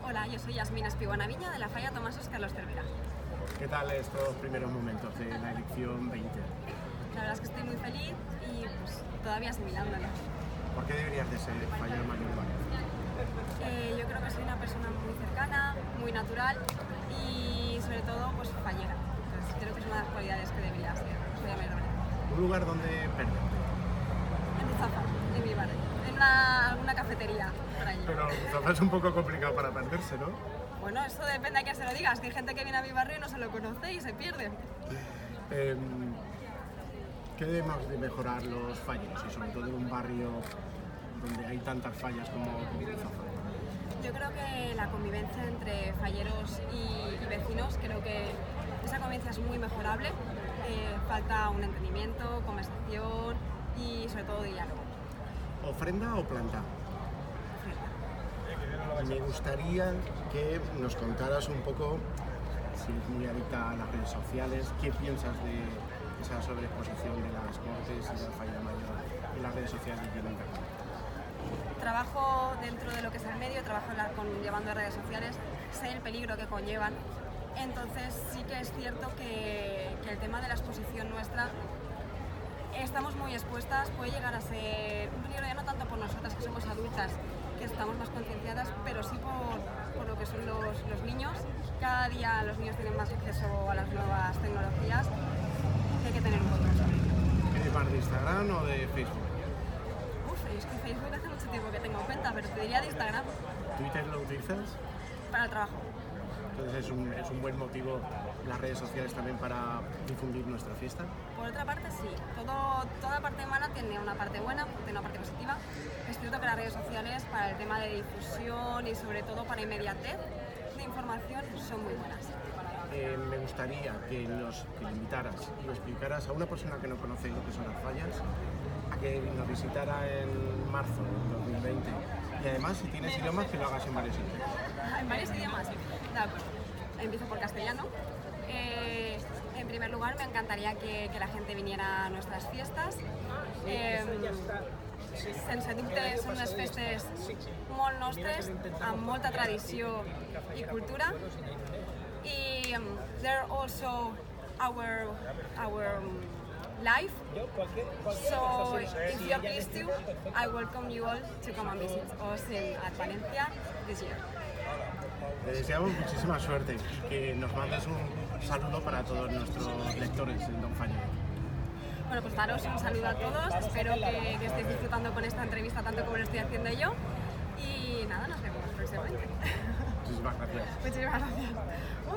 Hola, yo soy Yasmina Espiguana Viña de la Falla Tomasos Carlos Cervera. ¿Qué tal estos primeros momentos de la elección 20? La verdad es que estoy muy feliz y pues, todavía asimilándolo. ¿Por qué deberías de ser Fallera Mayor Valencia? Yo creo que soy una persona muy cercana, muy natural y sobre todo pues fallera. Entonces, creo que es una de las cualidades que debería ser Fallera Mayor Valencia. ¿Un lugar donde perderte? En Ruzafa, en mi barrio, en alguna cafetería por allí. Pero Ruzafa es un poco complicado para perderse, ¿no? Bueno, eso depende a quién se lo digas, que hay gente que viene a mi barrio y no se lo conoce y se pierde. ¿Qué debemos de mejorar los falleros y sobre todo en un barrio donde hay tantas fallas como Ruzafa? Yo creo que la convivencia entre falleros y vecinos, creo que esa convivencia es muy mejorable. Falta un entendimiento, conversación y sobre todo diálogo. ¿Ofrenda o planta? Me gustaría que nos contaras un poco, si eres muy adicta a las redes sociales, ¿qué piensas de esa sobreexposición de las Cortes y de la Fallera Mayor en las redes sociales de Girona? Trabajo dentro de lo que es el medio, trabajo llevando redes sociales, sé el peligro que conllevan, entonces sí que es cierto que el tema de la exposición nuestra estamos muy expuestas, puede llegar a ser un peligro ya no tanto por nosotras que somos adultas, que estamos más concienciadas, pero sí por lo que son los niños. Cada día los niños tienen más acceso a las nuevas tecnologías y hay que tener un control sobre ello. ¿Eres más de Instagram o de Facebook? Es que Facebook hace mucho tiempo que tengo cuenta, pero te diría de Instagram ¿Twitter lo utilizas? para el trabajo. Entonces es un buen motivo las redes sociales también para difundir nuestra fiesta. Por otra parte, sí. Toda parte mala tiene una parte buena, tiene una parte positiva. Es cierto que las redes sociales para el tema de difusión y sobre todo para inmediatez de información son muy buenas. Me gustaría que le invitaras y le explicaras a una persona que no conoce lo que son las fallas, a que nos visitara en marzo del 2020. Y además, si tienes idiomas, que lo hagas en varios idiomas. En varios idiomas, de acuerdo. Empiezo por castellano. En primer lugar, me encantaria que la gente viniera a nuestras fiestas. Sense dubte, són unes festes molt nostres, amb molta tradició i cultura. I they're also our life. So if you're pleased to, I welcome you all to come and visit us at Valencia this year. Te deseamos muchísima suerte y que nos mandes un saludo para todos nuestros lectores en Don Fallero. Bueno, pues daros un saludo a todos, espero que estéis disfrutando con esta entrevista tanto como lo estoy haciendo yo y nada, nos vemos próximamente. Muchísimas gracias. Muchísimas gracias.